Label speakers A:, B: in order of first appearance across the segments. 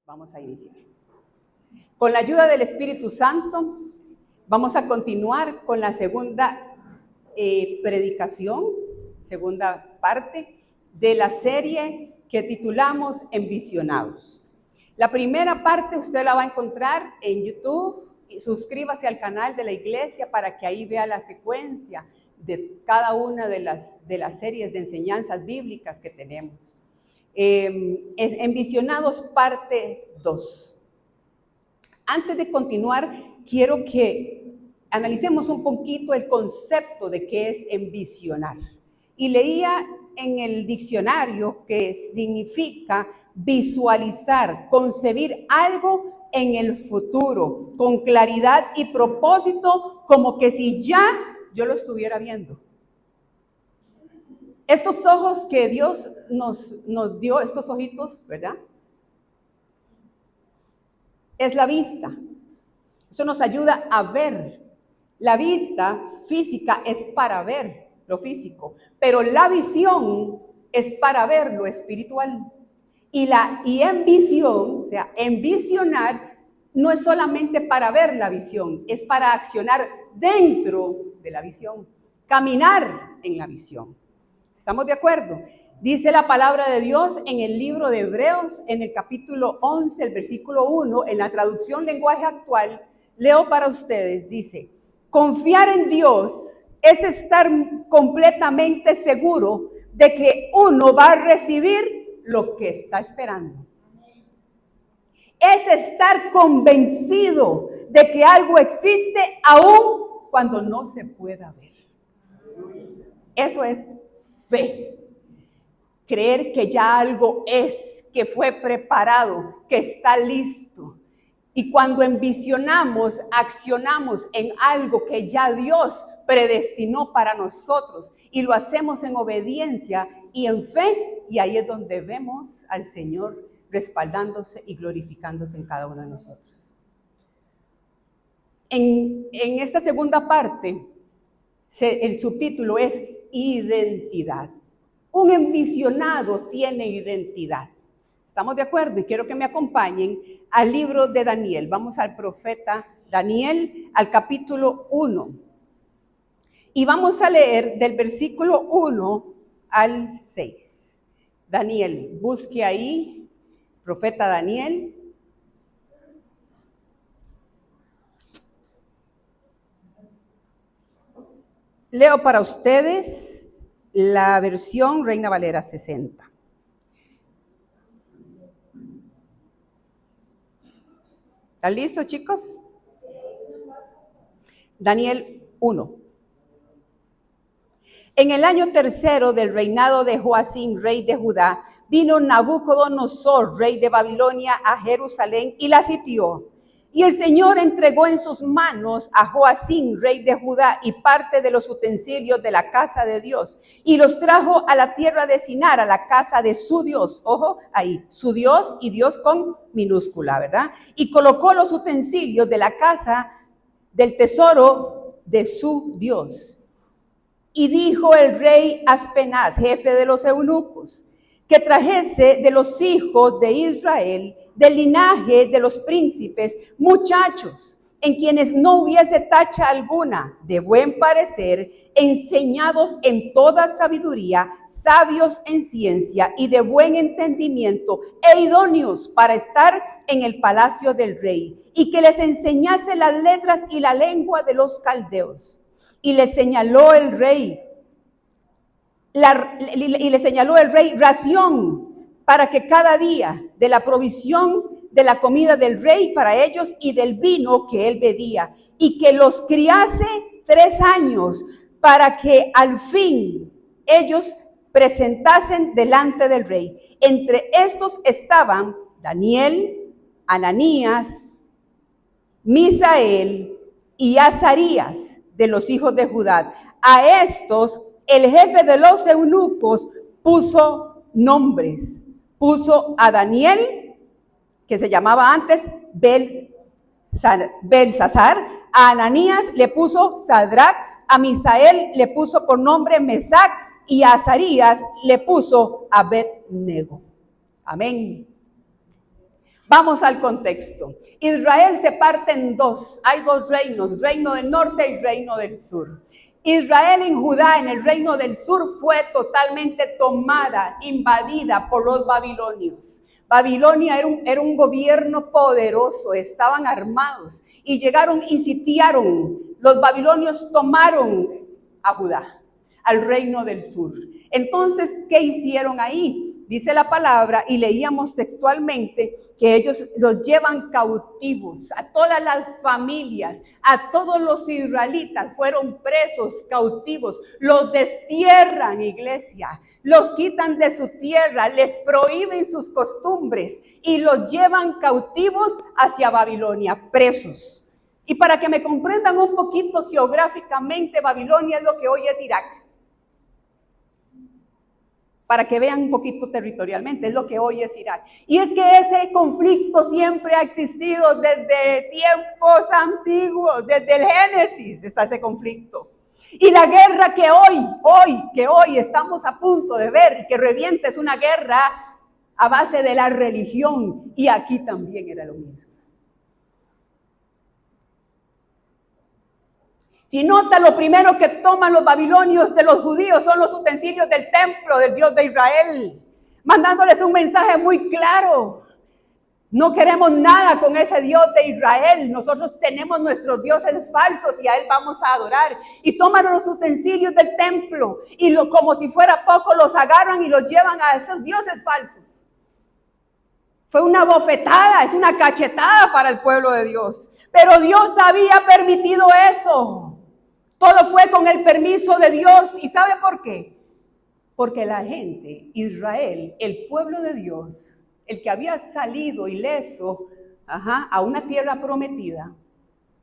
A: Vamos a iniciar. Con la ayuda del Espíritu Santo, vamos a continuar con la segunda predicación, segunda parte de la serie que titulamos Envisionados. La primera parte usted la va a encontrar en YouTube. Suscríbase al canal de la iglesia para que ahí vea la secuencia de cada una de las series de enseñanzas bíblicas que tenemos. Envisionados parte 2. Antes de continuar, quiero que analicemos un poquito el concepto de qué es envisionar. Y leía en el diccionario que significa visualizar, concebir algo en el futuro, con claridad y propósito, como que si ya yo lo estuviera viendo. Estos ojos que Dios nos dio, estos ojitos, ¿verdad? Es la vista. Eso nos ayuda a ver. La vista física es para ver lo físico, pero la visión es para ver lo espiritual. Y en visión, o sea, envisionar no es solamente para ver la visión, es para accionar dentro de la visión, caminar en la visión. ¿Estamos de acuerdo? Dice la palabra de Dios en el libro de Hebreos, en el capítulo 11, el versículo 1, en la traducción lenguaje actual, leo para ustedes, dice: confiar en Dios es estar completamente seguro de que uno va a recibir lo que está esperando. Es estar convencido de que algo existe aún cuando no se pueda ver. Eso es fe. Creer que ya algo es, que fue preparado, que está listo. Y cuando envisionamos, accionamos en algo que ya Dios predestinó para nosotros y lo hacemos en obediencia y en fe, y ahí es donde vemos al Señor respaldándose y glorificándose en cada uno de nosotros. En esta segunda parte, el subtítulo es identidad. Un envisionado tiene identidad. ¿Estamos de acuerdo? Y quiero que me acompañen al libro de Daniel. Vamos al profeta Daniel, al capítulo 1. Y vamos a leer del versículo 1 al 6. Daniel, busque ahí, profeta Daniel. Leo para ustedes la versión Reina Valera 60. ¿Están listos, chicos? Daniel 1. En el año tercero del reinado de Joacim, rey de Judá, vino Nabucodonosor, rey de Babilonia, a Jerusalén y la sitió. Y el Señor entregó en sus manos a Joacim, rey de Judá, y parte de los utensilios de la casa de Dios, y los trajo a la tierra de Sinar, a la casa de su Dios. Ojo ahí, su Dios y Dios con minúscula, ¿verdad? Y colocó los utensilios de la casa del tesoro de su Dios. Y dijo el rey Aspenaz, jefe de los eunucos, que trajese de los hijos de Israel, del linaje de los príncipes, muchachos, en quienes no hubiese tacha alguna, de buen parecer, enseñados en toda sabiduría, sabios en ciencia y de buen entendimiento, e idóneos para estar en el palacio del rey, y que les enseñase las letras y la lengua de los caldeos. Y le señaló el rey, ración para que cada día de la provisión de la comida del rey para ellos y del vino que él bebía, y que los criase 3 años para que al fin ellos presentasen delante del rey. Entre estos estaban Daniel, Ananías, Misael y Azarías de los hijos de Judá. A estos el jefe de los eunucos puso nombres. Puso a Daniel, que se llamaba antes Belsasar, a Ananías le puso Sadrac, a Misael le puso por nombre Mesac y a Azarías le puso Abed-nego. Amén. Vamos al contexto. Israel se parte en dos. Hay dos reinos, reino del norte y reino del sur. Israel en Judá, en el reino del sur, fue totalmente tomada, invadida por los babilonios. Babilonia era un gobierno poderoso, estaban armados y llegaron y sitiaron. Los babilonios tomaron a Judá, al reino del sur. Entonces, ¿qué hicieron ahí? Dice la palabra, y leíamos textualmente, que ellos los llevan cautivos, a todas las familias, a todos los israelitas fueron presos, cautivos, los destierran, iglesia, los quitan de su tierra, les prohíben sus costumbres y los llevan cautivos hacia Babilonia, presos. Y para que me comprendan un poquito geográficamente, Babilonia es lo que hoy es Irak. Para que vean un poquito territorialmente, es lo que hoy es Irak. Y es que ese conflicto siempre ha existido desde tiempos antiguos, desde el Génesis está ese conflicto. Y la guerra que hoy estamos a punto de ver, que revienta, es una guerra a base de la religión. Y aquí también era lo mismo. Si nota, lo primero que toman los babilonios de los judíos son los utensilios del templo del Dios de Israel, mandándoles un mensaje muy claro. No queremos nada con ese Dios de Israel. Nosotros tenemos nuestros dioses falsos y a él vamos a adorar. Y toman los utensilios del templo y como si fuera poco los agarran y los llevan a esos dioses falsos. Fue una bofetada, es una cachetada para el pueblo de Dios. Pero Dios había permitido eso. Todo fue con el permiso de Dios. ¿Y sabe por qué? Porque la gente, Israel, el pueblo de Dios, el que había salido ileso a una tierra prometida,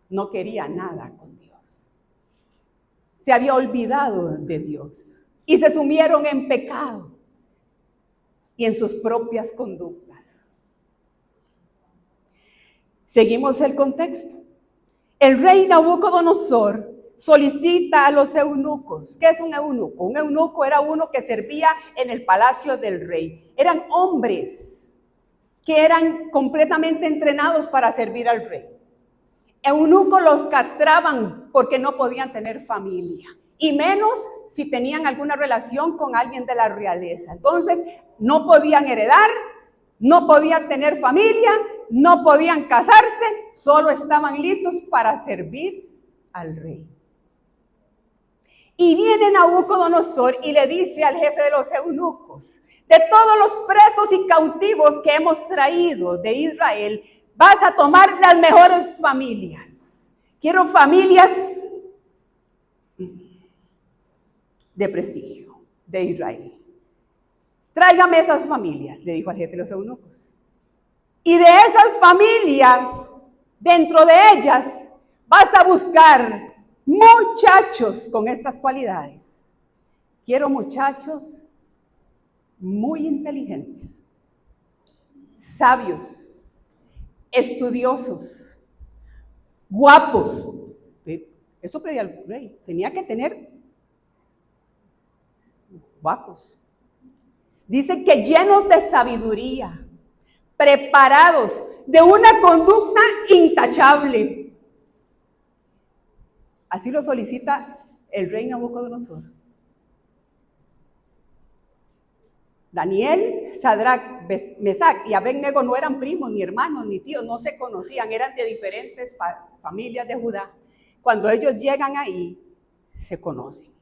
A: no quería nada con Dios. Se había olvidado de Dios y se sumieron en pecado y en sus propias conductas. Seguimos el contexto. El rey Nabucodonosor solicita a los eunucos. ¿Qué es un eunuco? Un eunuco era uno que servía en el palacio del rey. Eran hombres que eran completamente entrenados para servir al rey. Eunucos los castraban porque no podían tener familia, y menos si tenían alguna relación con alguien de la realeza. Entonces, no podían heredar, no podían tener familia, no podían casarse, solo estaban listos para servir al rey. Y viene Nabucodonosor y le dice al jefe de los eunucos: de todos los presos y cautivos que hemos traído de Israel, vas a tomar las mejores familias. Quiero familias de prestigio de Israel. Tráigame esas familias, le dijo al jefe de los eunucos. Y de esas familias, dentro de ellas, vas a buscar muchachos con estas cualidades. Quiero muchachos muy inteligentes, sabios, estudiosos, guapos. Eso pedía el rey, tenía que tener guapos. Dice que llenos de sabiduría, preparados, de una conducta intachable. Así lo solicita el rey Nabucodonosor. Daniel, Sadrach, Mesac y Abednego no eran primos, ni hermanos, ni tíos, no se conocían, eran de diferentes familias de Judá. Cuando ellos llegan ahí, se conocen.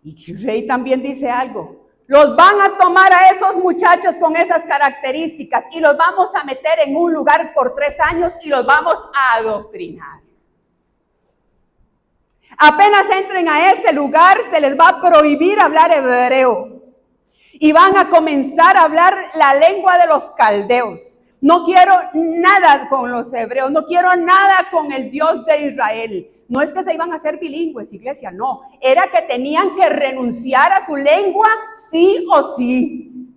A: Y el rey también dice algo: los van a tomar a esos muchachos con esas características y los vamos a meter en un lugar por 3 años y los vamos a adoctrinar. Apenas entren a ese lugar, se les va a prohibir hablar hebreo. Y van a comenzar a hablar la lengua de los caldeos. No quiero nada con los hebreos, no quiero nada con el Dios de Israel. No es que se iban a hacer bilingües, iglesia, no. Era que tenían que renunciar a su lengua sí o sí.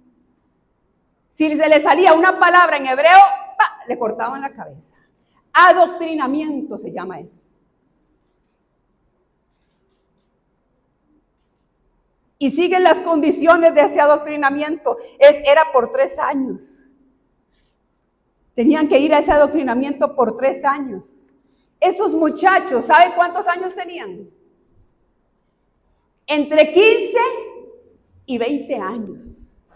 A: Si se les salía una palabra en hebreo, le cortaban la cabeza. Adoctrinamiento se llama eso. Y siguen las condiciones de ese adoctrinamiento. Era por 3 años. Tenían que ir a ese adoctrinamiento por 3 años. Esos muchachos, ¿sabe cuántos años tenían? Entre 15 y 20 años.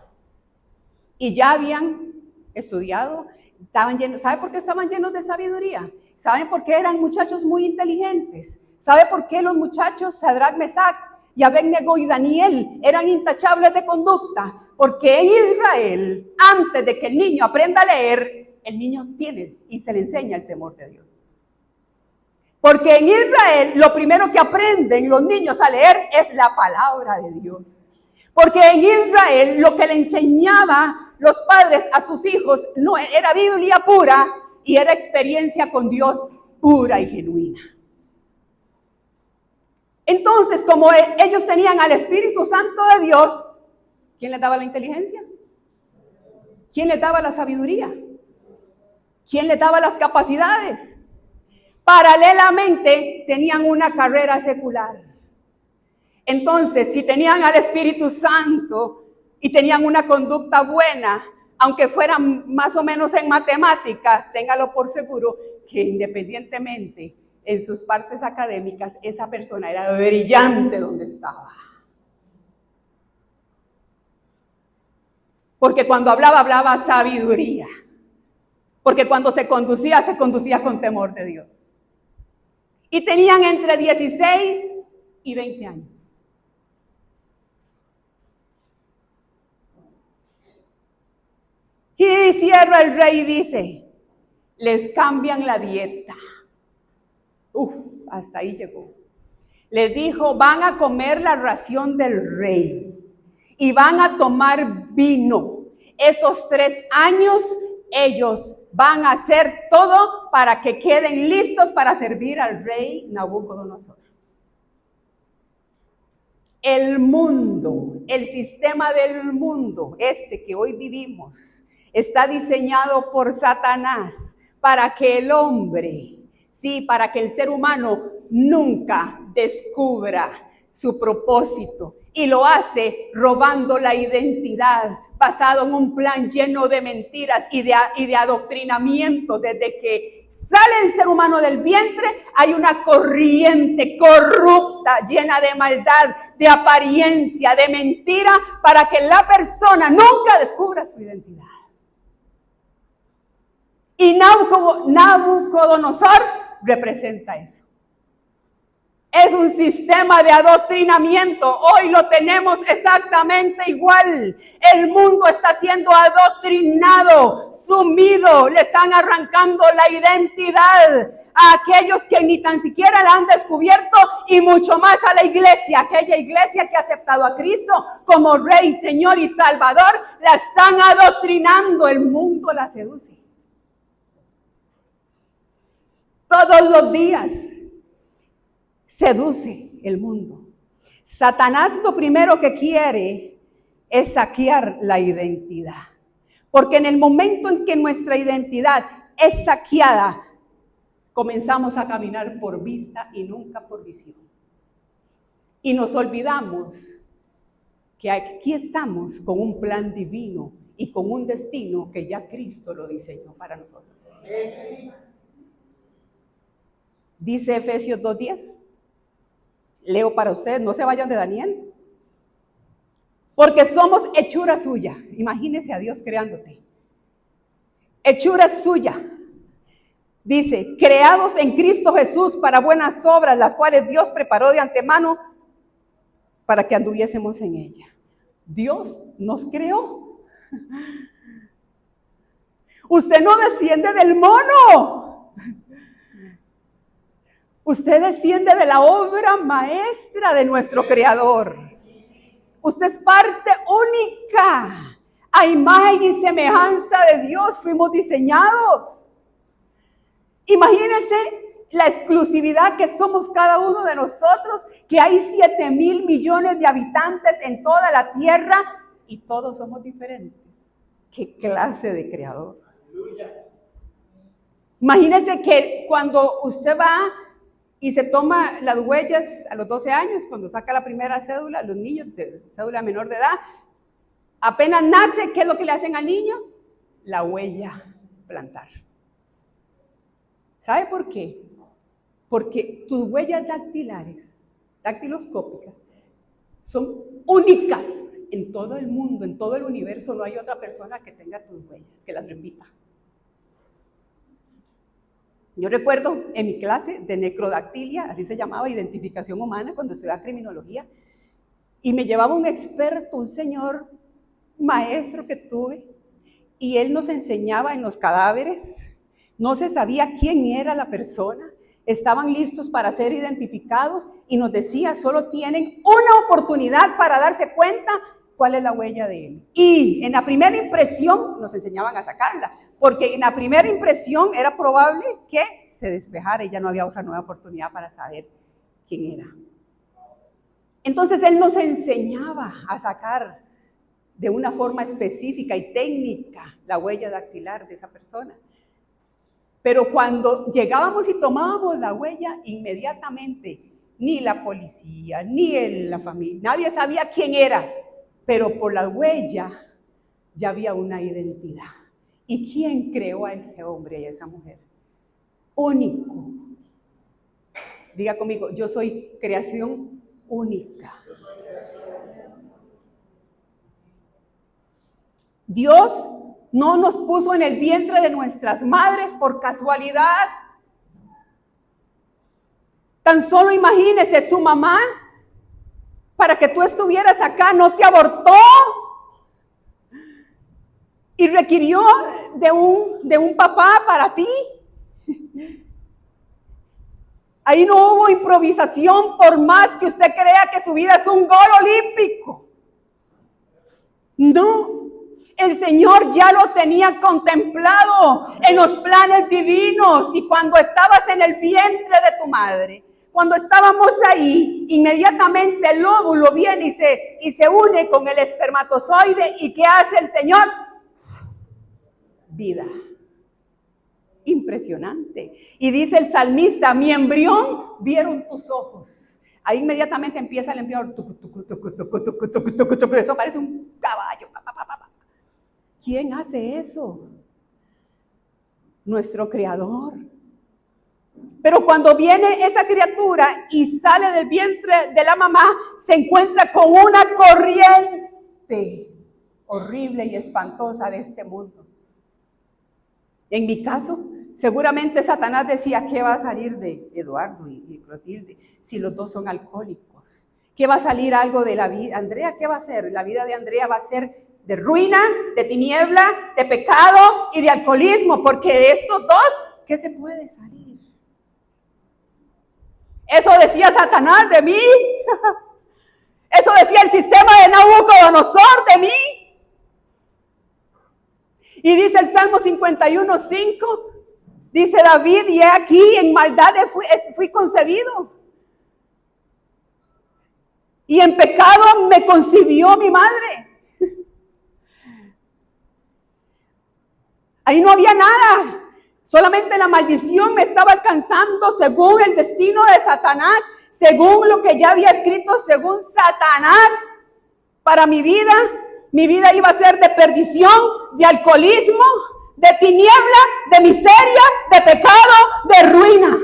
A: Y ya habían estudiado, estaban llenos. ¿Sabe por qué estaban llenos de sabiduría? ¿Saben por qué eran muchachos muy inteligentes? ¿Sabe por qué los muchachos Sadrach, Mesach y Abednego y Daniel eran intachables de conducta? Porque en Israel, antes de que el niño aprenda a leer, el niño tiene y se le enseña el temor de Dios. Porque en Israel lo primero que aprenden los niños a leer es la palabra de Dios. Porque en Israel lo que le enseñaba los padres a sus hijos no era Biblia pura y era experiencia con Dios pura y genuina. Entonces, como ellos tenían al Espíritu Santo de Dios, ¿quién les daba la inteligencia? ¿Quién les daba la sabiduría? ¿Quién les daba las capacidades? Paralelamente tenían una carrera secular. Entonces, si tenían al Espíritu Santo y tenían una conducta buena, aunque fueran más o menos en matemática, téngalo por seguro que independientemente en sus partes académicas, esa persona era brillante donde estaba. Porque cuando hablaba sabiduría. Porque cuando se conducía con temor de Dios. Y tenían entre 16 y 20 años. Y cierra el rey y dice, les cambian la dieta. Hasta ahí llegó. Les dijo, van a comer la ración del rey y van a tomar vino. Esos 3 años ellos van a hacer todo para que queden listos para servir al rey Nabucodonosor. El mundo, el sistema del mundo, que hoy vivimos, está diseñado por Satanás para que el hombre, para que el ser humano nunca descubra su propósito. Y lo hace robando la identidad, basado en un plan lleno de mentiras y de adoctrinamiento. Desde que sale el ser humano del vientre, hay una corriente corrupta, llena de maldad, de apariencia, de mentira, para que la persona nunca descubra su identidad. Y Nabucodonosor representa eso. Es un sistema de adoctrinamiento. Hoy lo tenemos exactamente igual. El mundo está siendo adoctrinado, sumido. Le están arrancando la identidad a aquellos que ni tan siquiera la han descubierto, y mucho más a la iglesia, aquella iglesia que ha aceptado a Cristo como Rey, Señor y Salvador. La están adoctrinando. El mundo la seduce. Todos los días seduce el mundo. Satanás lo primero que quiere es saquear la identidad. Porque en el momento en que nuestra identidad es saqueada, comenzamos a caminar por vista y nunca por visión. Y nos olvidamos que aquí estamos con un plan divino y con un destino que ya Cristo lo diseñó para nosotros. Dice Efesios 2:10. Leo para ustedes, no se vayan de Daniel. Porque somos hechura suya. Imagínese a Dios creándote. Hechura suya. Dice, creados en Cristo Jesús para buenas obras, las cuales Dios preparó de antemano para que anduviésemos en ella. Dios nos creó. Usted no desciende del mono. Usted desciende de la obra maestra de nuestro Creador. Usted es parte única. A imagen y semejanza de Dios fuimos diseñados. Imagínense la exclusividad que somos cada uno de nosotros, que hay 7,000 millones de habitantes en toda la tierra y todos somos diferentes. ¿Qué clase de creador? Imagínense que cuando usted va y se toma las huellas a los 12 años, cuando saca la primera cédula, los niños de cédula menor de edad, apenas nace, ¿qué es lo que le hacen al niño? La huella. plantar. ¿Sabe por qué? Porque tus huellas dactiloscópicas, son únicas en todo el mundo, en todo el universo. No hay otra persona que tenga tus huellas, que las repita. Yo recuerdo en mi clase de necrodactilia, así se llamaba, identificación humana, cuando estudiaba criminología, y me llevaba un experto, un señor maestro que tuve, y él nos enseñaba en los cadáveres. No se sabía quién era la persona, estaban listos para ser identificados y nos decía, solo tienen una oportunidad para darse cuenta cuál es la huella de él. Y en la primera impresión nos enseñaban a sacarla, porque en la primera impresión era probable que se despejara y ya no había otra nueva oportunidad para saber quién era. Entonces él nos enseñaba a sacar de una forma específica y técnica la huella dactilar de esa persona. Pero cuando llegábamos y tomábamos la huella, inmediatamente ni la policía, ni la familia, nadie sabía quién era, pero por la huella ya había una identidad. ¿Y quién creó a ese hombre y a esa mujer? Único. Diga conmigo, yo soy creación única. Dios no nos puso en el vientre de nuestras madres por casualidad. Tan solo imagínese, su mamá, para que tú estuvieras acá, no te abortó y requirió de un papá para ti. Ahí no hubo improvisación, por más que usted crea que su vida es un gol olímpico. No. El Señor ya lo tenía contemplado en los planes divinos, y cuando estabas en el vientre de tu madre, cuando estábamos ahí, inmediatamente el óvulo viene y se une con el espermatozoide. ¿Y qué hace el Señor? Vida. Impresionante. Y dice el salmista, mi embrión vieron tus ojos. Ahí inmediatamente empieza el embrión. Eso parece un caballo. ¿Quién hace eso? Nuestro Creador. Pero cuando viene esa criatura y sale del vientre de la mamá, se encuentra con una corriente horrible y espantosa de este mundo. En mi caso, seguramente Satanás decía, ¿qué va a salir de Eduardo y Clotilde si los dos son alcohólicos? ¿Qué va a salir algo de la vida? Andrea, ¿qué va a ser? La vida de Andrea va a ser de ruina, de tiniebla, de pecado y de alcoholismo, porque de estos dos, ¿qué se puede salir? Eso decía Satanás de mí. Eso decía el sistema de Nabucodonosor de mí. Y dice el Salmo 51:5, dice David, y he aquí, en maldad fui concebido, y en pecado me concibió mi madre. Ahí no había nada, solamente la maldición me estaba alcanzando según el destino de Satanás, según lo que ya había escrito, según Satanás para mi vida. Mi vida iba a ser de perdición, de alcoholismo, de tiniebla, de miseria, de pecado, de ruina.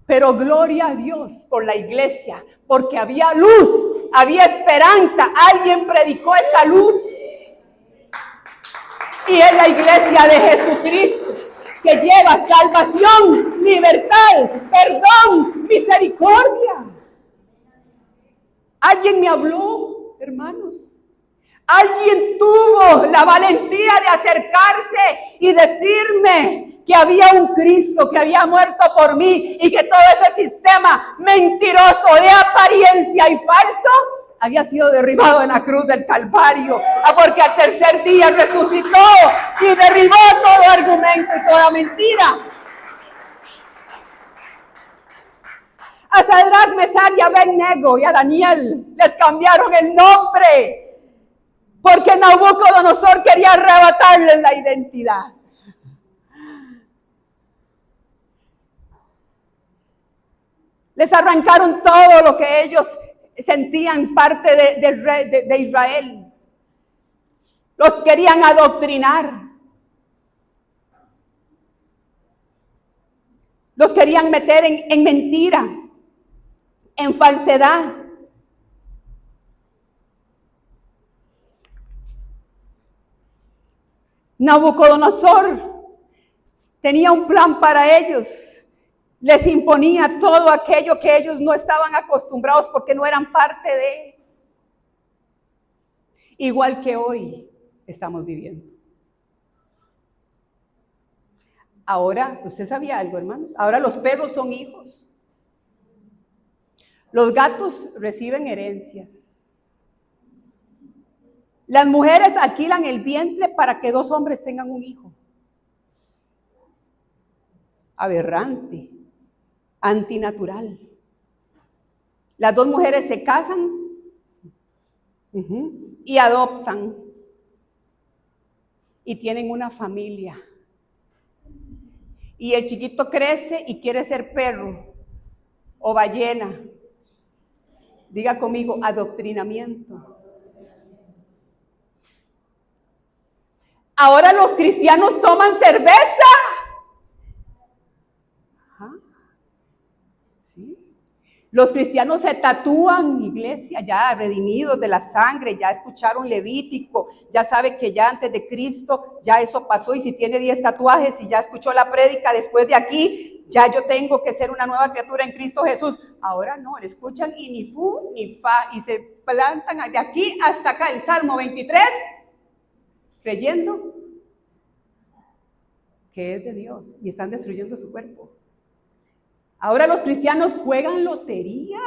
A: Pero gloria a Dios por la iglesia, porque había luz, había esperanza. Alguien predicó esa luz. Y es la iglesia de Jesucristo, que lleva salvación, libertad, perdón, misericordia. Alguien me habló, hermanos. Alguien tuvo la valentía de acercarse y decirme que había un Cristo que había muerto por mí y que todo ese sistema mentiroso de apariencia y falso había sido derribado en la cruz del Calvario, porque al tercer día resucitó y derribó todo argumento y toda mentira. A Sadrach, Mesach y Abednego y a Daniel les cambiaron el nombre, porque Nabucodonosor quería arrebatarles la identidad. Les arrancaron todo lo que ellos sentían parte del rey de Israel. Los querían adoctrinar. Los querían meter en mentira, en falsedad. Nabucodonosor tenía un plan para ellos. Les imponía todo aquello que ellos no estaban acostumbrados porque no eran parte de. Igual que hoy estamos viviendo. Ahora, ¿usted sabía algo, hermanos? Ahora los perros son hijos. Los gatos reciben herencias. Las mujeres alquilan el vientre para que 2 hombres tengan un hijo. Aberrante, antinatural. Las 2 mujeres se casan y adoptan y tienen una familia. Y el chiquito crece y quiere ser perro o ballena. Diga conmigo, adoctrinamiento. Ahora los cristianos toman cerveza. ¿Sí? Los cristianos se tatúan, iglesia, ya redimidos de la sangre, ya escucharon Levítico, ya sabe que ya antes de Cristo ya eso pasó, y si tiene 10 tatuajes y ya escuchó la prédica después de aquí, ya yo tengo que ser una nueva criatura en Cristo Jesús. Ahora no, le escuchan y ni fu ni fa, y se plantan de aquí hasta acá, el Salmo 23, creyendo que es de Dios, y están destruyendo su cuerpo. Ahora los cristianos juegan lotería.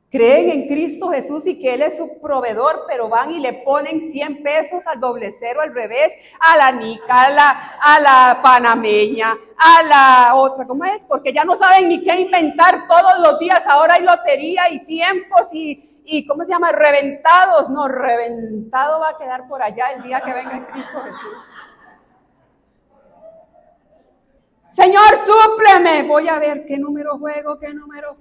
A: Creen en Cristo Jesús y que Él es su proveedor, pero van y le ponen 100 pesos al doble cero al revés, a la nica, a la panameña, a la otra, ¿cómo es? Porque ya no saben ni qué inventar todos los días. Ahora hay lotería y tiempos y ¿cómo se llama? Reventados. No, reventado va a quedar por allá el día que venga Cristo Jesús. Señor, súpleme. Voy a ver qué número juego, qué número.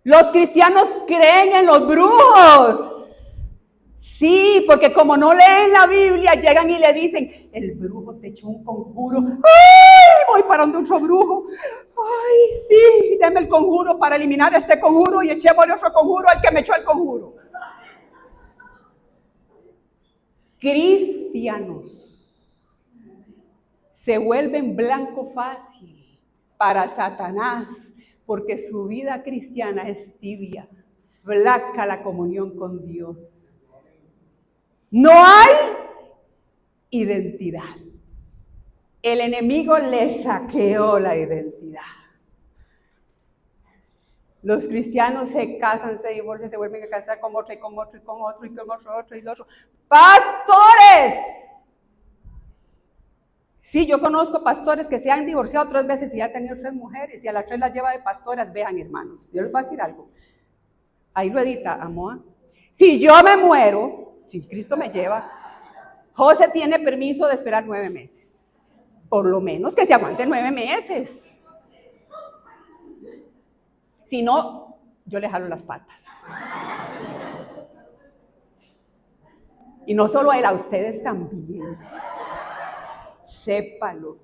A: Los cristianos creen en los brujos. Sí, porque como no leen la Biblia, llegan y le dicen, el brujo te echó un conjuro. ¡Ay! Voy para donde otro brujo. ¡Ay, sí! Deme el conjuro para eliminar este conjuro y echémosle otro conjuro al que me echó el conjuro. Cristianos se vuelven blanco fácil para Satanás, porque su vida cristiana es tibia, flaca la comunión con Dios. No hay identidad. El enemigo le saqueó la identidad. Los cristianos se casan, se divorcian, se vuelven a casar con otro y con otro y con otro y con otro y otro. ¡Pastores! Sí, yo conozco pastores que se han divorciado 3 veces y ya han tenido 3 mujeres y a las 3 las lleva de pastoras. Vean, hermanos, yo les voy a decir algo. Ahí lo edita, Amoa. Si yo me muero, si Cristo me lleva, José tiene permiso de esperar 9 meses. Por lo menos que se aguante 9 meses. Si no, yo le jalo las patas. Y no solo a él, a ustedes también. Sépalo.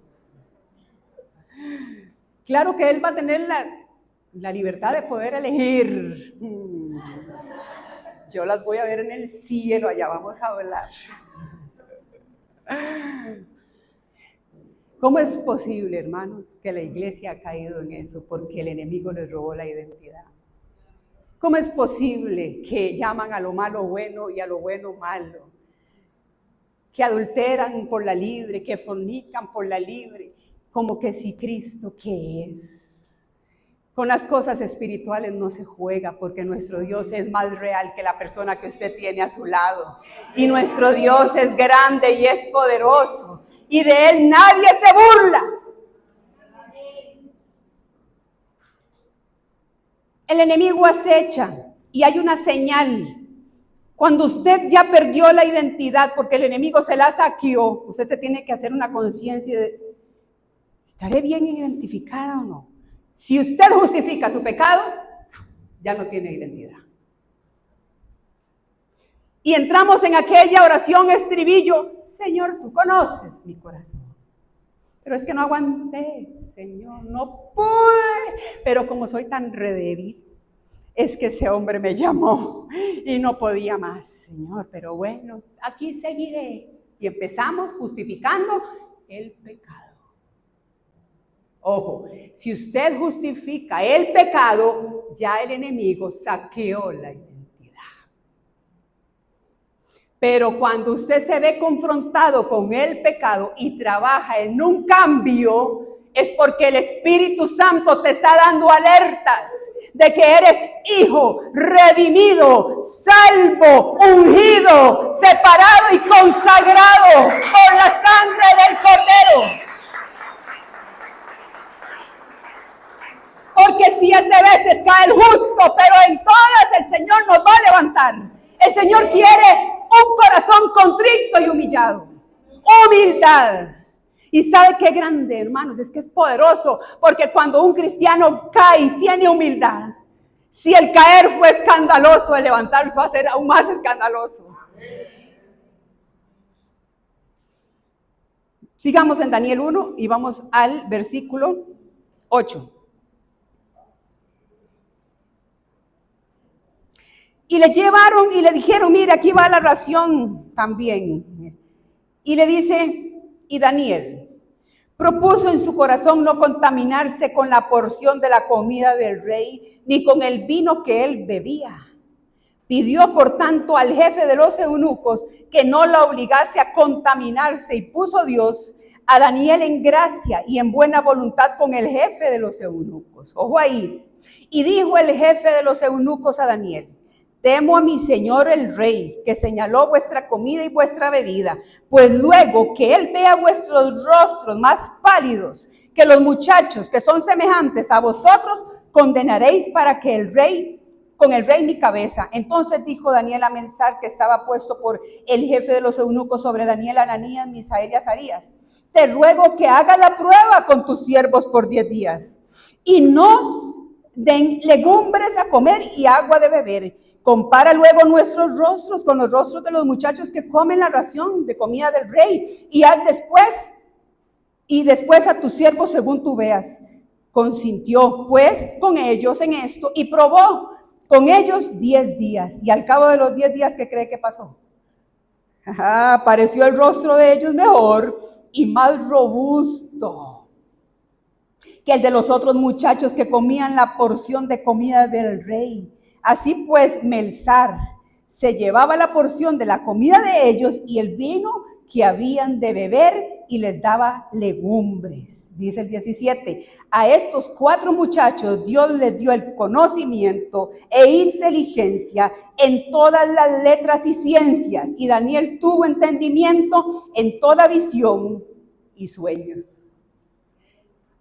A: Claro que él va a tener la libertad de poder elegir. Yo las voy a ver en el cielo, allá vamos a hablar. ¿Cómo es posible, hermanos, que la iglesia ha caído en eso? Porque el enemigo les robó la identidad. ¿Cómo es posible que llaman a lo malo bueno y a lo bueno malo? Que adulteran por la libre, que fornican por la libre, como que si Cristo, ¿qué es? Con las cosas espirituales no se juega, porque nuestro Dios es más real que la persona que usted tiene a su lado. Y nuestro Dios es grande y es poderoso, y de Él nadie se burla. El enemigo acecha, y hay una señal. Cuando usted ya perdió la identidad porque el enemigo se la saqueó, usted se tiene que hacer una conciencia de, ¿estaré bien identificada o no? Si usted justifica su pecado, ya no tiene identidad. Y entramos en aquella oración estribillo, Señor, tú conoces mi corazón. Pero es que no aguanté, Señor, no pude. Pero como soy tan redébil, es que ese hombre me llamó y no podía más, Señor. Pero bueno, aquí seguiré. Y empezamos justificando el pecado. Ojo, si usted justifica el pecado, ya el enemigo saqueó la identidad. Pero cuando usted se ve confrontado con el pecado y trabaja en un cambio, es porque el Espíritu Santo te está dando alertas de que eres hijo, redimido, salvo, ungido, separado y consagrado por la sangre del Cordero. Porque 7 veces cae el justo, pero en todas el Señor nos va a levantar. El Señor quiere un corazón contrito y humillado. Humildad. Y ¿sabe qué grande, hermanos? Es que es poderoso, porque cuando un cristiano cae y tiene humildad, si el caer fue escandaloso, el levantarse va a ser aún más escandaloso. Sigamos en Daniel 1 y vamos al versículo 8. Y le llevaron y le dijeron, mire, aquí va la ración también. Y le dice, y Daniel propuso en su corazón no contaminarse con la porción de la comida del rey, ni con el vino que él bebía. Pidió, por tanto, al jefe de los eunucos que no lo obligase a contaminarse, y puso Dios a Daniel en gracia y en buena voluntad con el jefe de los eunucos. Ojo ahí. Y dijo el jefe de los eunucos a Daniel, temo a mi señor el rey, que señaló vuestra comida y vuestra bebida, pues luego que él vea vuestros rostros más pálidos que los muchachos que son semejantes a vosotros, condenaréis para que con el rey mi cabeza. Entonces dijo Daniel a Melzar, que estaba puesto por el jefe de los eunucos sobre Daniel, Ananías, Misael y Azarías, te ruego que haga la prueba con tus siervos por 10 días, y nos den legumbres a comer y agua de beber. Compara luego nuestros rostros con los rostros de los muchachos que comen la ración de comida del rey, y haz después a tus siervos según tú veas. Consintió pues con ellos en esto y probó con ellos 10 días. Y al cabo de los 10 días, ¿qué cree que pasó? Pareció el rostro de ellos mejor y más robusto que el de los otros muchachos que comían la porción de comida del rey. Así pues, Melzar se llevaba la porción de la comida de ellos y el vino que habían de beber, y les daba legumbres. Dice el 17, a estos 4 muchachos Dios les dio el conocimiento e inteligencia en todas las letras y ciencias, y Daniel tuvo entendimiento en toda visión y sueños.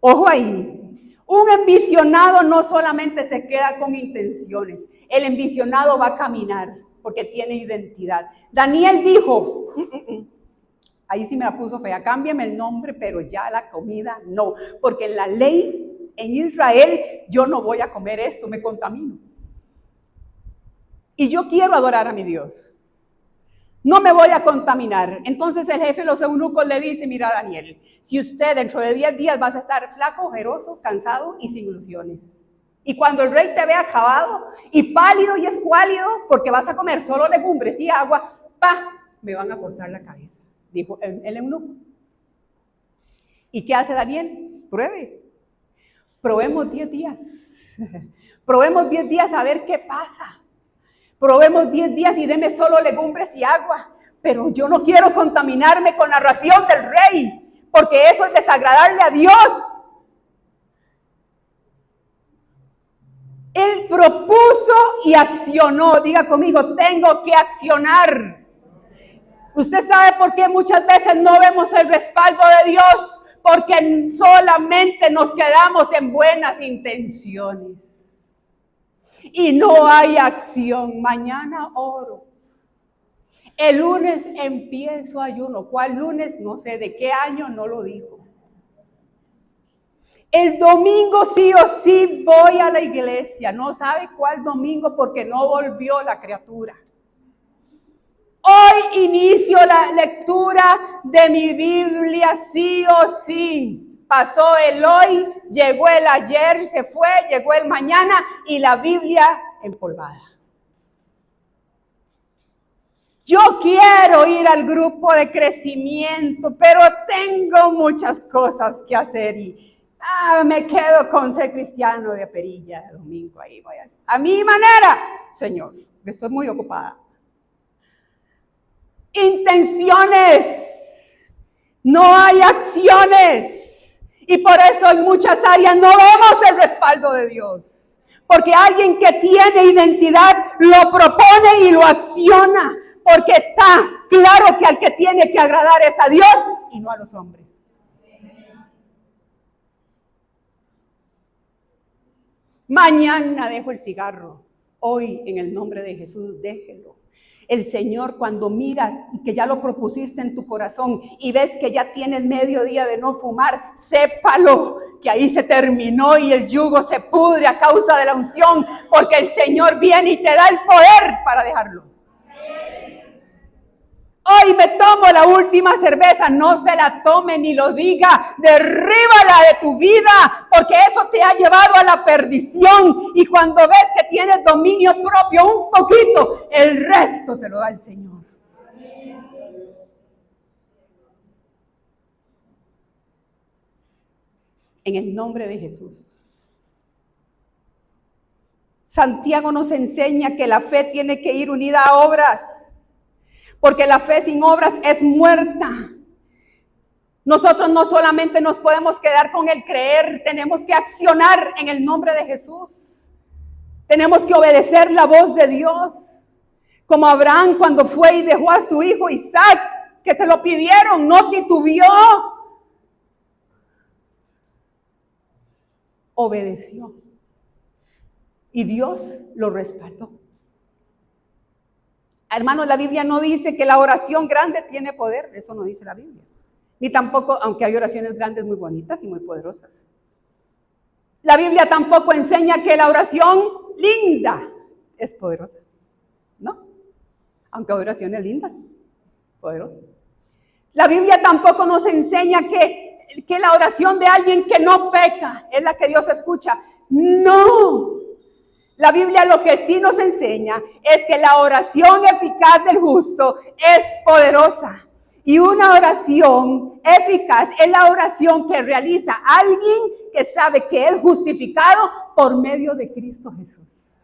A: Ojo ahí, un envisionado no solamente se queda con intenciones, el envisionado va a caminar porque tiene identidad. Daniel dijo, ahí sí me la puso fea, cámbiame el nombre, pero ya la comida no, porque en la ley en Israel yo no voy a comer esto, me contamino. Y yo quiero adorar a mi Dios. No me voy a contaminar. Entonces el jefe de los eunucos le dice, mira Daniel, si usted dentro de 10 días vas a estar flaco, ojeroso, cansado y sin ilusiones. Y cuando el rey te vea acabado y pálido y escuálido, porque vas a comer solo legumbres y agua, me van a cortar la cabeza, dijo el eunuco. ¿Y qué hace Daniel? Probemos 10 días. Probemos 10 días a ver qué pasa. Probemos 10 días y deme solo legumbres y agua. Pero yo no quiero contaminarme con la ración del rey, porque eso es desagradarle a Dios. Él propuso y accionó. Diga conmigo, tengo que accionar. Usted sabe por qué muchas veces no vemos el respaldo de Dios, porque solamente nos quedamos en buenas intenciones. Y no hay acción. Mañana oro. El lunes empiezo ayuno. ¿Cuál lunes? No sé. ¿De qué año? No lo dijo. El domingo sí o sí voy a la iglesia. No sabe cuál domingo porque no volvió la criatura. Hoy inicio la lectura de mi Biblia sí o sí. Pasó el hoy, llegó el ayer, se fue, llegó el mañana y la Biblia empolvada. Yo quiero ir al grupo de crecimiento, pero tengo muchas cosas que hacer y me quedo con ser cristiano de perilla de domingo. Ahí voy a mi manera, Señor, estoy muy ocupada. Intenciones, no hay acciones. Y por eso en muchas áreas no vemos el respaldo de Dios. Porque alguien que tiene identidad lo propone y lo acciona. Porque está claro que al que tiene que agradar es a Dios y no a los hombres. Mañana dejo el cigarro. Hoy, en el nombre de Jesús, déjelo. El Señor, cuando mira que ya lo propusiste en tu corazón y ves que ya tienes medio día de no fumar, sépalo que ahí se terminó y el yugo se pudre a causa de la unción, porque el Señor viene y te da el poder para dejarlo. Hoy me tomo la última cerveza, no se la tome ni lo diga, derríbala de tu vida, porque eso te ha llevado a la perdición. Y cuando ves que tienes dominio propio un poquito, el resto te lo da el Señor. En el nombre de Jesús. Santiago nos enseña que la fe tiene que ir unida a obras. Porque la fe sin obras es muerta. Nosotros no solamente nos podemos quedar con el creer, tenemos que accionar en el nombre de Jesús. Tenemos que obedecer la voz de Dios. Como Abraham cuando fue y dejó a su hijo Isaac, que se lo pidieron, no titubeó. Obedeció. Y Dios lo respaldó. Hermanos, la Biblia no dice que la oración grande tiene poder, eso no dice la Biblia. Ni tampoco, aunque hay oraciones grandes muy bonitas y muy poderosas. La Biblia tampoco enseña que la oración linda es poderosa, ¿no? Aunque hay oraciones lindas, poderosas. La Biblia tampoco nos enseña que la oración de alguien que no peca es la que Dios escucha. No. La Biblia lo que sí nos enseña es que la oración eficaz del justo es poderosa. Y una oración eficaz es la oración que realiza alguien que sabe que es justificado por medio de Cristo Jesús.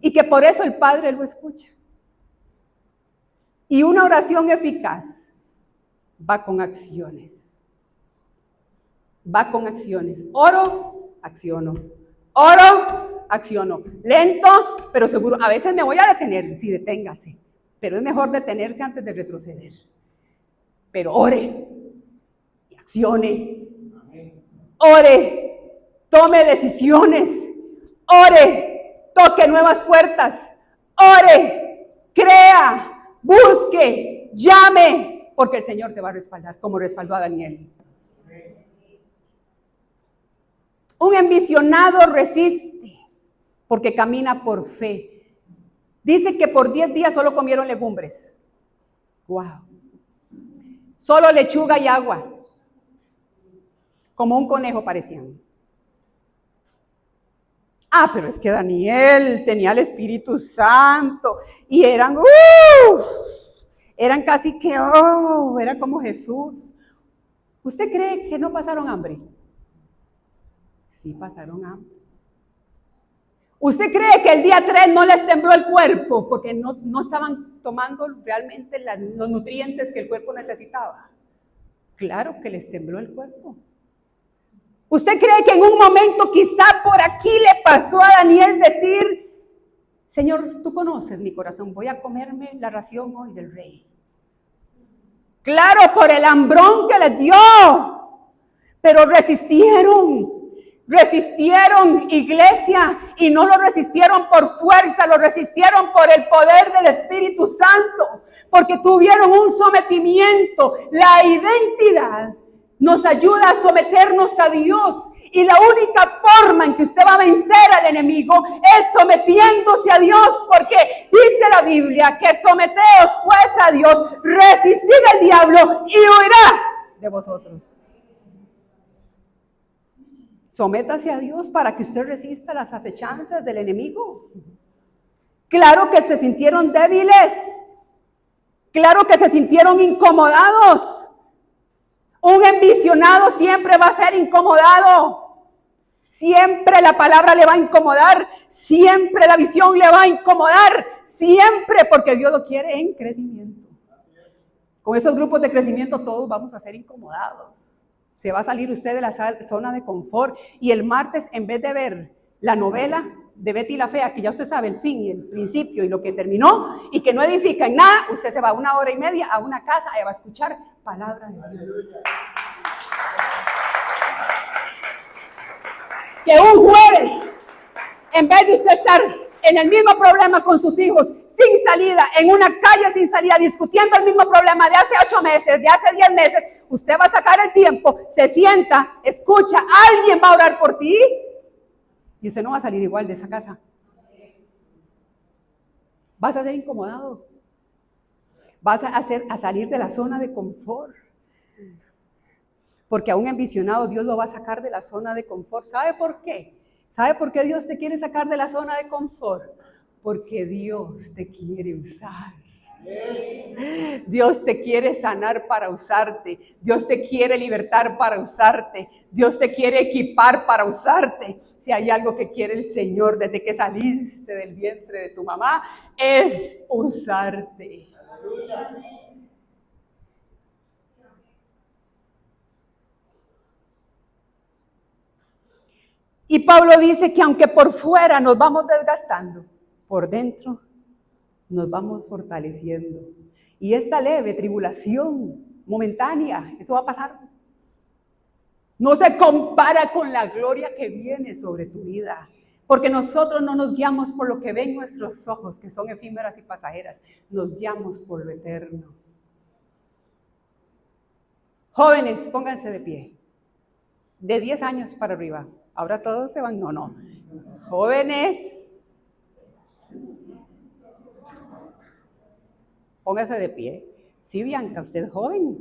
A: Y que por eso el Padre lo escucha. Y una oración eficaz va con acciones. Va con acciones. Oro, acciono. Oro, acciono. Lento, pero seguro. A veces me voy a detener, sí, deténgase. Pero es mejor detenerse antes de retroceder. Pero ore y accione. Ore, tome decisiones. Ore, toque nuevas puertas. Ore, crea, busque, llame, porque el Señor te va a respaldar, como respaldó a Daniel. Un ambicionado resiste, porque camina por fe. Dice que por 10 días solo comieron legumbres. ¡Wow! Solo lechuga y agua. Como un conejo parecían. Pero es que Daniel tenía el Espíritu Santo y eran casi que, era como Jesús. ¿Usted cree que no pasaron hambre? Sí pasaron hambre. ¿Usted cree que el día 3 no les tembló el cuerpo porque no estaban tomando realmente los nutrientes que el cuerpo necesitaba? Claro que les tembló el cuerpo. ¿Usted cree que en un momento quizá por aquí le pasó a Daniel decir, Señor, tú conoces mi corazón, voy a comerme la ración hoy del rey? Claro, por el hambrón que les dio, pero resistieron, iglesia, y no lo resistieron por fuerza, lo resistieron por el poder del Espíritu Santo, porque tuvieron un sometimiento. La identidad nos ayuda a someternos a Dios Y la única forma en que usted va a vencer al enemigo es sometiéndose a Dios, porque dice la Biblia que someteos pues a Dios, resistid al diablo y huirá de vosotros. Sométase a Dios para que usted resista las acechanzas del enemigo. Claro que se sintieron débiles. Claro que se sintieron incomodados. Un envisionado siempre va a ser incomodado. Siempre la palabra le va a incomodar. Siempre la visión le va a incomodar. Siempre, porque Dios lo quiere en crecimiento. Con esos grupos de crecimiento todos vamos a ser incomodados. Se va a salir usted de la zona de confort. Y el martes, en vez de ver la novela de Betty la Fea, que ya usted sabe el fin y el principio y lo que terminó, y que no edifica en nada, usted se va 1 hora y media a una casa y va a escuchar palabra de Dios. Que un jueves, en vez de usted estar en el mismo problema con sus hijos, sin salida, en una calle sin salida, discutiendo el mismo problema de hace 8 meses, de hace 10 meses, usted va a sacar el tiempo, se sienta, escucha, alguien va a orar por ti y usted no va a salir igual de esa casa. Vas a ser incomodado. Vas a salir de la zona de confort. Porque a un ambicionado Dios lo va a sacar de la zona de confort. ¿Sabe por qué? ¿Sabe por qué Dios te quiere sacar de la zona de confort? Porque Dios te quiere usar. Dios te quiere sanar para usarte. Dios te quiere libertar para usarte. Dios te quiere equipar para usarte. Si hay algo que quiere el Señor desde que saliste del vientre de tu mamá, es usarte. Aleluya. Y Pablo dice que aunque por fuera nos vamos desgastando, por dentro nos vamos fortaleciendo. Y esta leve tribulación momentánea, eso va a pasar. No se compara con la gloria que viene sobre tu vida. Porque nosotros no nos guiamos por lo que ven nuestros ojos, que son efímeras y pasajeras. Nos guiamos por lo eterno. Jóvenes, pónganse de pie. De 10 años para arriba. Ahora todos se van. No. Jóvenes. Póngase de pie. Sí, Bianca, usted es joven.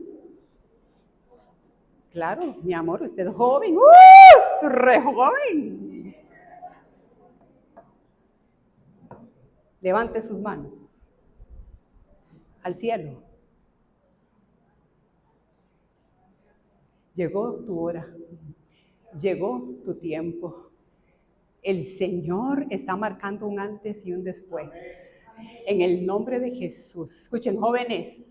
A: Claro, mi amor, usted es joven. ¡Re joven! Levante sus manos al cielo. Llegó tu hora. Llegó tu tiempo. El Señor está marcando un antes y un después. En el nombre de Jesús. Escuchen, jóvenes.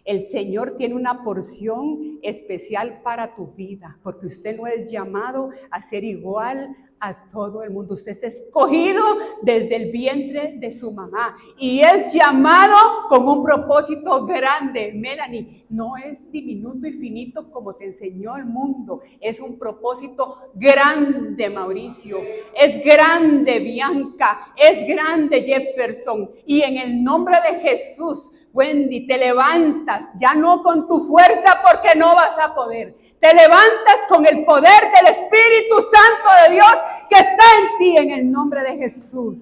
A: El Señor tiene una porción especial para tu vida, porque usted no es llamado a ser igual a todo el mundo. Usted es escogido desde el vientre de su mamá y es llamado con un propósito grande. Melanie, no es diminuto y finito como te enseñó el mundo. Es un propósito grande, Mauricio. Es grande, Bianca. Es grande, Jefferson. Y en el nombre de Jesús, Wendy, te levantas, ya no con tu fuerza porque no vas a poder. Te levantas con el poder del Espíritu Santo de Dios que está en ti en el nombre de Jesús.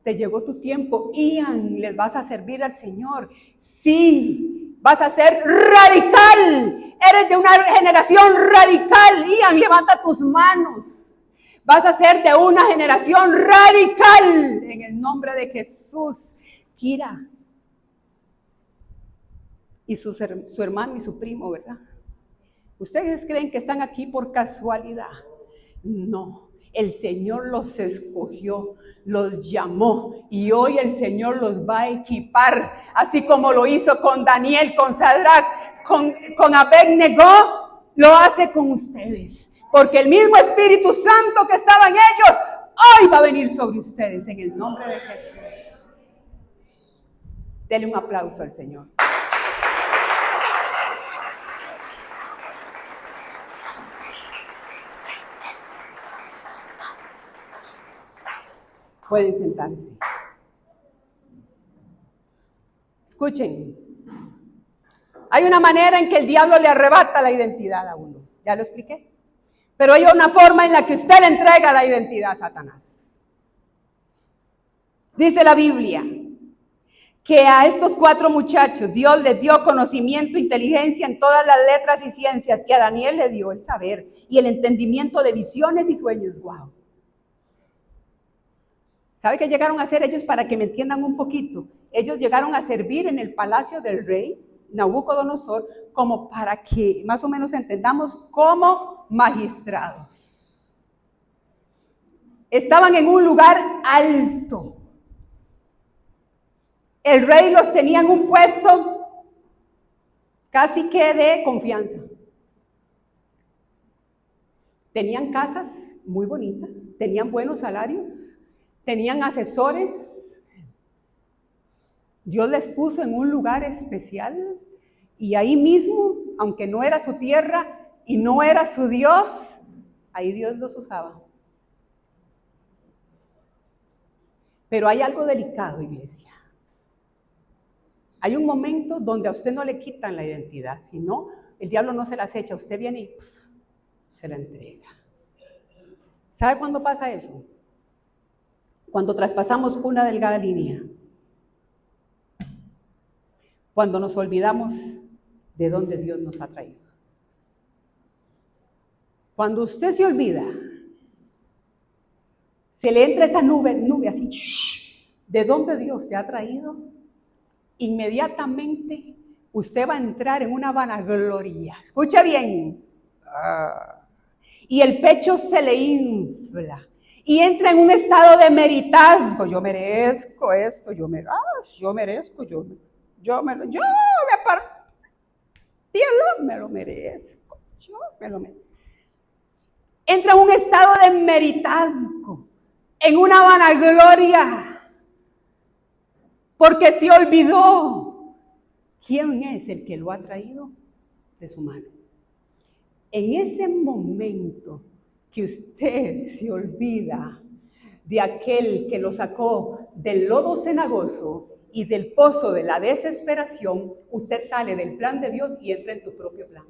A: Te llegó tu tiempo, Ian, les vas a servir al Señor. Sí, vas a ser radical. Eres de una generación radical. Ian, levanta tus manos. Vas a ser de una generación radical en el nombre de Jesús. Kira y su hermano y su primo, ¿verdad? ¿Ustedes creen que están aquí por casualidad? No, el Señor los escogió, los llamó y hoy el Señor los va a equipar, así como lo hizo con Daniel, con Sadrach, con Abednego, lo hace con ustedes, porque el mismo Espíritu Santo que estaba en ellos, hoy va a venir sobre ustedes en el nombre de Jesús. Dele un aplauso al Señor. Pueden sentarse. Escuchen. Hay una manera en que el diablo le arrebata la identidad a uno. ¿Ya lo expliqué? Pero hay una forma en la que usted le entrega la identidad a Satanás. Dice la Biblia que a estos 4 muchachos Dios les dio conocimiento, inteligencia en todas las letras y ciencias, y a Daniel le dio el saber y el entendimiento de visiones y sueños. ¡Wow! ¿Sabe qué llegaron a hacer ellos para que me entiendan un poquito? Ellos llegaron a servir en el palacio del rey Nabucodonosor como para que más o menos entendamos como magistrados. Estaban en un lugar alto. El rey los tenía en un puesto casi que de confianza. Tenían casas muy bonitas, tenían buenos salarios, tenían asesores. Dios les puso en un lugar especial y ahí mismo, aunque no era su tierra y no era su Dios, ahí Dios los usaba. Pero hay algo delicado, iglesia. Hay un momento donde a usted no le quitan la identidad, sino el diablo no se las echa, usted viene y se la entrega. ¿Sabe cuándo pasa eso? Cuando traspasamos una delgada línea. Cuando nos olvidamos de dónde Dios nos ha traído. Cuando usted se olvida, se le entra esa nube así, de dónde Dios te ha traído, inmediatamente usted va a entrar en una vanagloria. Escucha bien. Y el pecho se le infla. Y entra en un estado de meritazgo. Yo merezco esto, yo merezco, yo me partí me lo merezco, yo me lo merezco. Entra en un estado de meritazgo, en una vanagloria, porque se olvidó quién es el que lo ha traído de su mano. En ese momento que usted se olvida de aquel que lo sacó del lodo cenagoso y del pozo de la desesperación, usted sale del plan de Dios y entra en tu propio plan.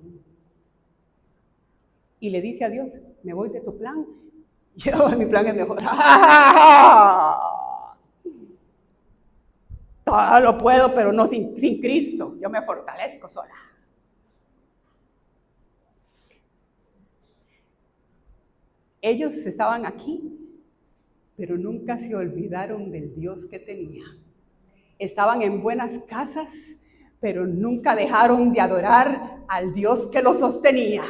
A: Y le dice a Dios, me voy de tu plan, mi plan es mejor. Todo lo puedo, pero no sin Cristo, yo me fortalezco sola. Ellos estaban aquí, pero nunca se olvidaron del Dios que tenían. Estaban en buenas casas, pero nunca dejaron de adorar al Dios que los sostenía.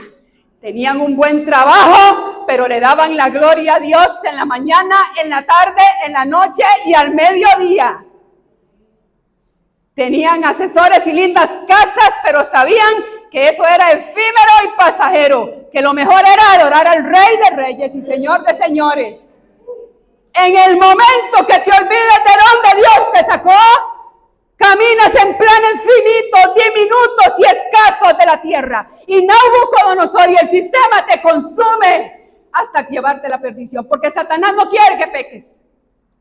A: Tenían un buen trabajo, pero le daban la gloria a Dios en la mañana, en la tarde, en la noche y al mediodía. Tenían asesores y lindas casas, pero sabían que eso era efímero y pasajero, que lo mejor era adorar al Rey de Reyes y Señor de Señores. En el momento que te olvides de dónde Dios te sacó, caminas en planes finitos, diminutos y escasos de la tierra. Y Nabucodonosor y el sistema te consume hasta llevarte a la perdición. Porque Satanás no quiere que peques.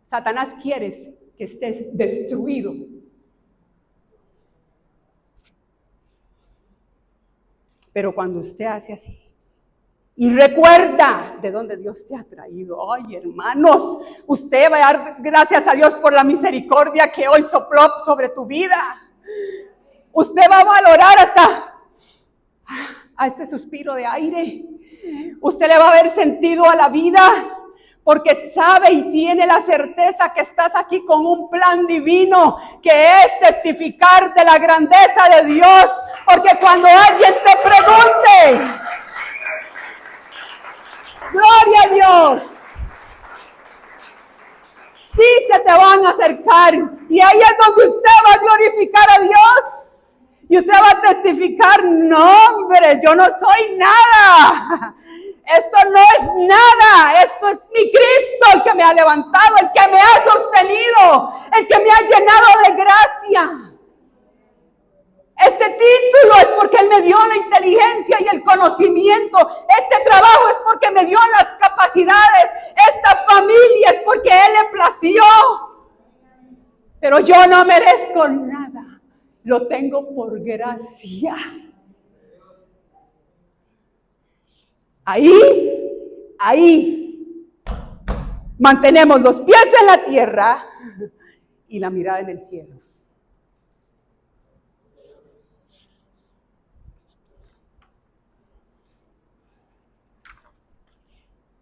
A: Satanás quiere que estés destruido. Pero cuando usted hace así y recuerda de dónde Dios te ha traído, ay hermanos, usted va a dar gracias a Dios por la misericordia que hoy sopló sobre tu vida. Usted va a valorar hasta a este suspiro de aire. Usted le va a haber sentido a la vida, porque sabe y tiene la certeza que estás aquí con un plan divino, que es testificar de la grandeza de Dios. Porque cuando alguien te pregunte, gloria a Dios, sí se te van a acercar. Y ahí es donde usted va a glorificar a Dios. Y usted va a testificar, no hombre, yo no soy nada. Esto no es nada, esto es mi Cristo el que me ha levantado, el que me ha sostenido, el que me ha llenado de gracia. Este título es porque Él me dio la inteligencia y el conocimiento. Este trabajo es porque me dio las capacidades. Esta familia es porque Él le plació. Pero yo no merezco nada. Lo tengo por gracia. Ahí mantenemos los pies en la tierra y la mirada en el cielo.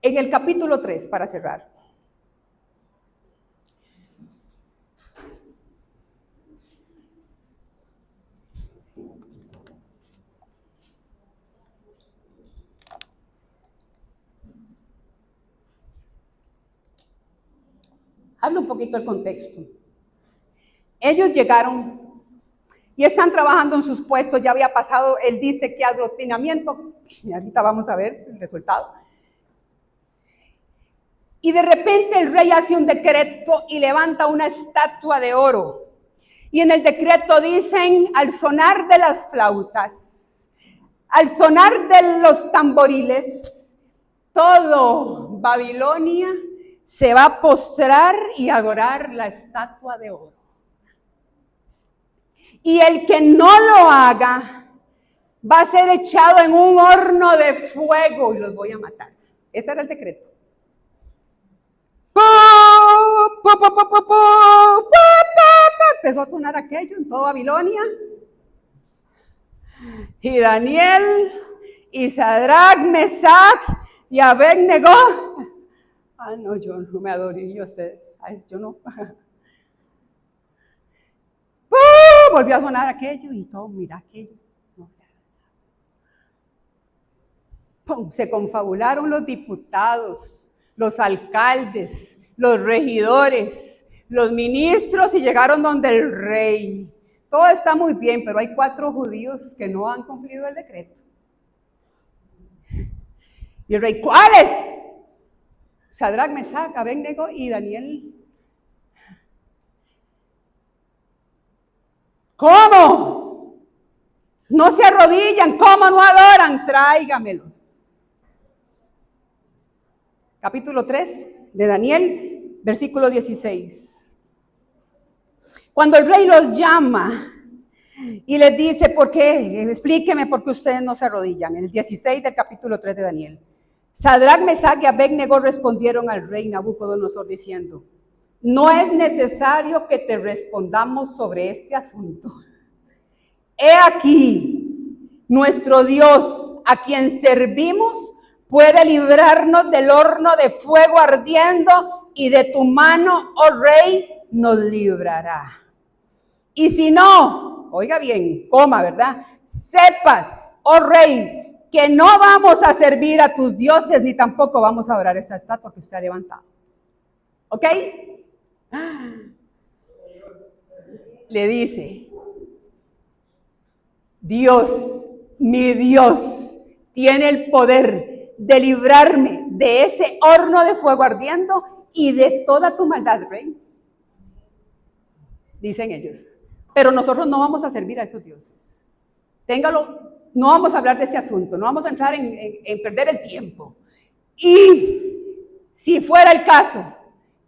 A: En el capítulo 3, para cerrar. Habla un poquito del contexto. Ellos llegaron y están trabajando en sus puestos. Ya había pasado, él dice que adoctrinamiento, y ahorita vamos a ver el resultado. Y de repente el rey hace un decreto y levanta una estatua de oro. Y en el decreto dicen, al sonar de las flautas, al sonar de los tamboriles, todo Babilonia se va a postrar y adorar la estatua de oro. Y el que no lo haga va a ser echado en un horno de fuego y los voy a matar. Ese era el decreto. Empezó a sonar aquello en toda Babilonia. Y Daniel, y Sadrach, Mesach y Abednego. Ah, no, yo no me adoré, yo sé. Ay, yo no. Volvió a sonar aquello y todo, mira aquello. No. ¡Pum! Se confabularon los diputados, los alcaldes, los regidores, los ministros y llegaron donde el rey. Todo está muy bien, pero hay 4 judíos que no han cumplido el decreto. Y el rey, ¿cuáles? Sadrach, Mesach, Abednego y Daniel. ¿Cómo? No se arrodillan, ¿cómo no adoran? Tráigamelo. Capítulo 3 de Daniel, versículo 16. Cuando el rey los llama y les dice, ¿por qué? Explíqueme por qué ustedes no se arrodillan. En el 16 del capítulo 3 de Daniel. Sadrach, Mesach y Abednego respondieron al rey Nabucodonosor diciendo, no es necesario que te respondamos sobre este asunto. He aquí, nuestro Dios, a quien servimos, puede librarnos del horno de fuego ardiendo y de tu mano, oh rey, nos librará. Y si no, oiga bien, coma, ¿verdad? Sepas, oh rey, que no vamos a servir a tus dioses ni tampoco vamos a adorar esta estatua que usted ha levantado. ¿Ok? Le dice, Dios, mi Dios, tiene el poder de librarme de ese horno de fuego ardiendo y de toda tu maldad, rey. Dicen ellos. Pero nosotros no vamos a servir a esos dioses. Téngalo, no vamos a hablar de ese asunto, no vamos a entrar en perder el tiempo. Y si fuera el caso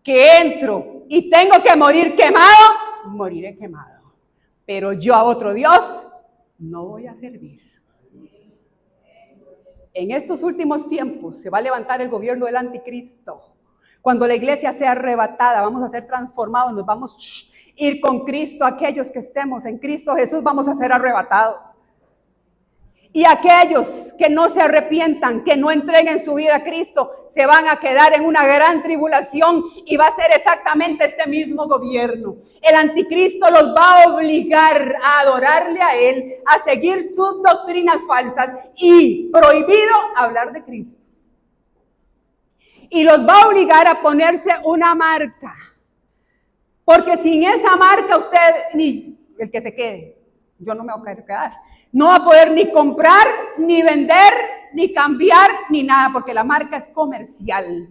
A: que entro y tengo que morir quemado, moriré quemado. Pero yo a otro Dios no voy a servir. En estos últimos tiempos se va a levantar el gobierno del anticristo. Cuando la iglesia sea arrebatada, vamos a ser transformados, nos vamos a ir con Cristo. Aquellos que estemos en Cristo Jesús vamos a ser arrebatados. Y aquellos que no se arrepientan, que no entreguen su vida a Cristo, se van a quedar en una gran tribulación y va a ser exactamente este mismo gobierno. El anticristo los va a obligar a adorarle a él, a seguir sus doctrinas falsas y prohibido hablar de Cristo. Y los va a obligar a ponerse una marca. Porque sin esa marca usted, ni el que se quede, yo no me voy a quedar. No va a poder ni comprar, ni vender, ni cambiar, ni nada, porque la marca es comercial.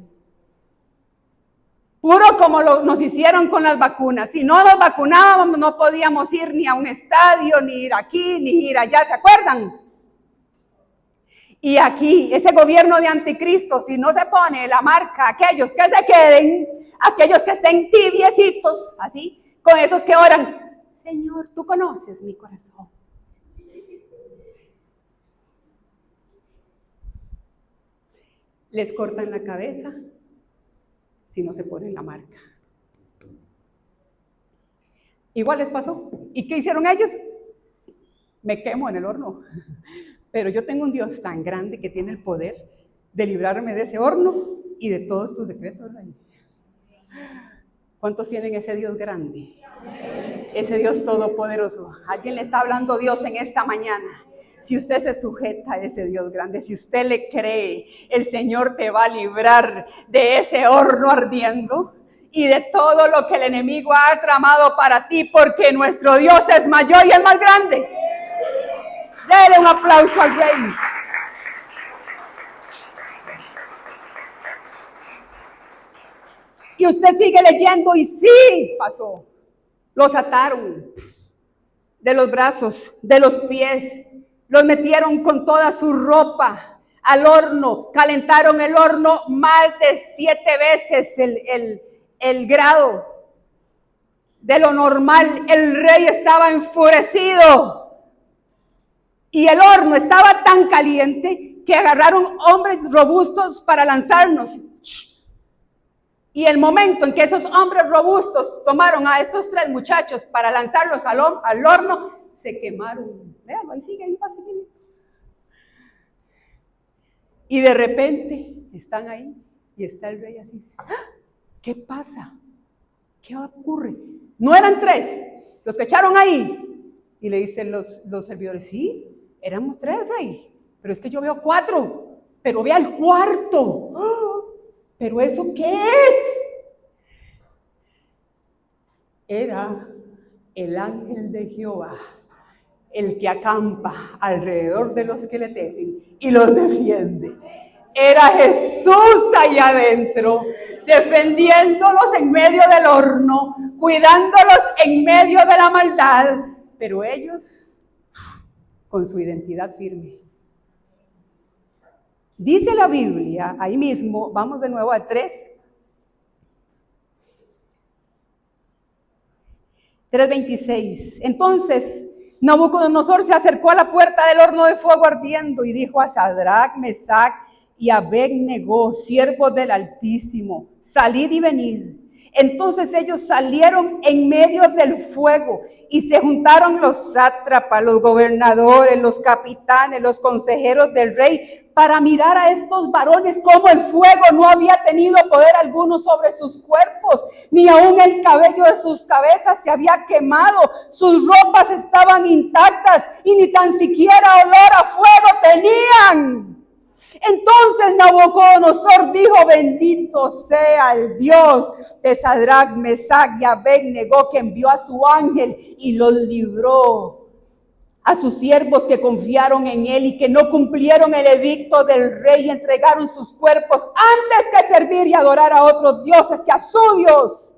A: Puro como nos hicieron con las vacunas. Si no nos vacunábamos, no podíamos ir ni a un estadio, ni ir aquí, ni ir allá, ¿se acuerdan? Y aquí, ese gobierno de anticristo, si no se pone la marca, aquellos que se queden, aquellos que estén tibiecitos, así, con esos que oran, Señor, tú conoces mi corazón. les cortan la cabeza si no se ponen la marca. Igual les pasó. ¿Y qué hicieron ellos? Me quemo en el horno. Pero yo tengo un Dios tan grande que tiene el poder de librarme de ese horno y de todos tus decretos, Rey. ¿Cuántos tienen ese Dios grande? Ese Dios todopoderoso. ¿Alguien le está hablando Dios en esta mañana? Si usted se sujeta a ese Dios grande, si usted le cree, el Señor te va a librar de ese horno ardiendo y de todo lo que el enemigo ha tramado para ti, porque nuestro Dios es mayor y es más grande. Dele un aplauso al Rey. Y usted sigue leyendo y sí, pasó. Los ataron de los brazos, de los pies, los metieron con toda su ropa al horno, calentaron el horno más de 7 veces el grado de lo normal. El rey estaba enfurecido y el horno estaba tan caliente que agarraron hombres robustos para lanzarnos. Y el momento en que esos hombres robustos tomaron a estos 3 muchachos para lanzarlos al horno, se quemaron. Vean, ahí sigue, ahí va seguir. Y de repente están ahí y está el rey así. ¿Qué pasa? ¿Qué ocurre? No eran 3 los que echaron ahí. Y le dicen los servidores, sí, éramos 3, rey, pero es que yo veo 4, pero vea el cuarto. ¿Pero eso qué es? Era el ángel de Jehová, el que acampa alrededor de los que le temen y los defiende. Era Jesús allá adentro, defendiéndolos en medio del horno, cuidándolos en medio de la maldad, pero ellos con su identidad firme. Dice la Biblia, ahí mismo, vamos de nuevo al 3:26. Entonces Nabucodonosor se acercó a la puerta del horno de fuego ardiendo y dijo a Sadrach, Mesach y Abed-Nego, siervos del Altísimo, salid y venid. Entonces ellos salieron en medio del fuego y se juntaron los sátrapas, los gobernadores, los capitanes, los consejeros del rey, para mirar a estos varones como el fuego no había tenido poder alguno sobre sus cuerpos, ni aún el cabello de sus cabezas se había quemado, sus ropas estaban intactas y ni tan siquiera olor a fuego tenían. Entonces Nabucodonosor dijo, bendito sea el Dios de Sadrach, Mesach y Abed-Nego, que envió a su ángel y los libró a sus siervos que confiaron en él y que no cumplieron el edicto del rey y entregaron sus cuerpos antes que servir y adorar a otros dioses que a su Dios.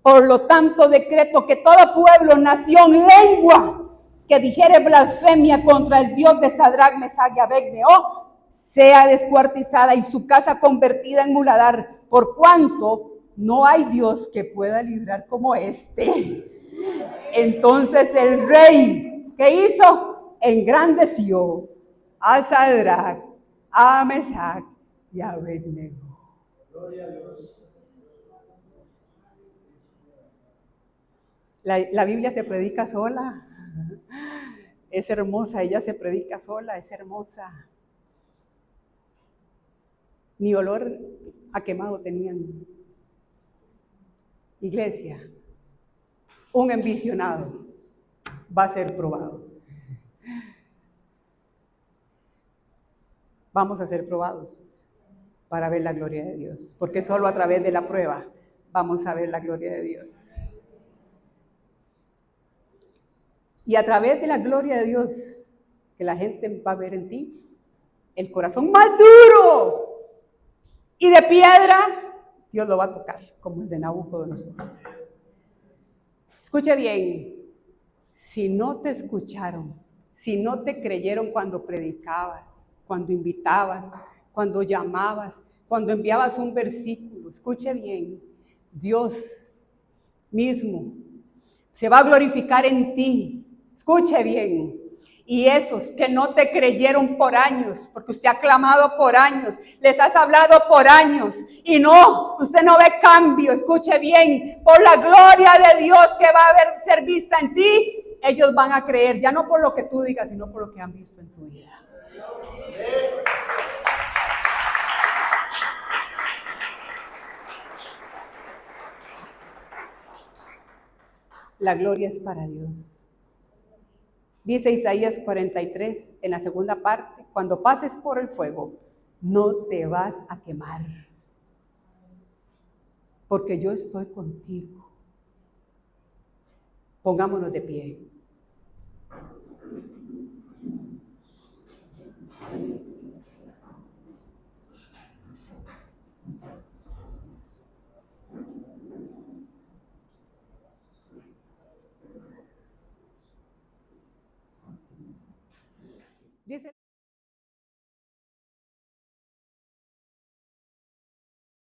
A: Por lo tanto, decreto que todo pueblo, nación, lengua que dijere blasfemia contra el Dios de Sadrach, Mesach y Abed-Nego sea descuartizada y su casa convertida en muladar, por cuanto no hay Dios que pueda librar como este. Entonces el rey, ¿qué hizo? Engrandeció a Sadrach, a Mesach y a Abed-Nego. Gloria a Dios. La Biblia se predica sola. Es hermosa, ella se predica sola, es hermosa. Ni olor a quemado tenían. Iglesia, un envisionado va a ser probado. Vamos a ser probados para ver la gloria de Dios, porque solo a través de la prueba vamos a ver la gloria de Dios. Y a través de la gloria de Dios, que la gente va a ver en ti, el corazón más duro y de piedra, Dios lo va a tocar, como el de Nabucodonosor. Escuche bien, si no te escucharon, si no te creyeron cuando predicabas, cuando invitabas, cuando llamabas, cuando enviabas un versículo, escuche bien, Dios mismo se va a glorificar en ti. Escuche bien. Y esos que no te creyeron por años, porque usted ha clamado por años, les has hablado por años, y no, usted no ve cambio, escuche bien, por la gloria de Dios que va a ser vista en ti, ellos van a creer, ya no por lo que tú digas, sino por lo que han visto en tu vida. La gloria es para Dios. Dice Isaías 43, en la segunda parte, cuando pases por el fuego, no te vas a quemar, porque yo estoy contigo. Pongámonos de pie.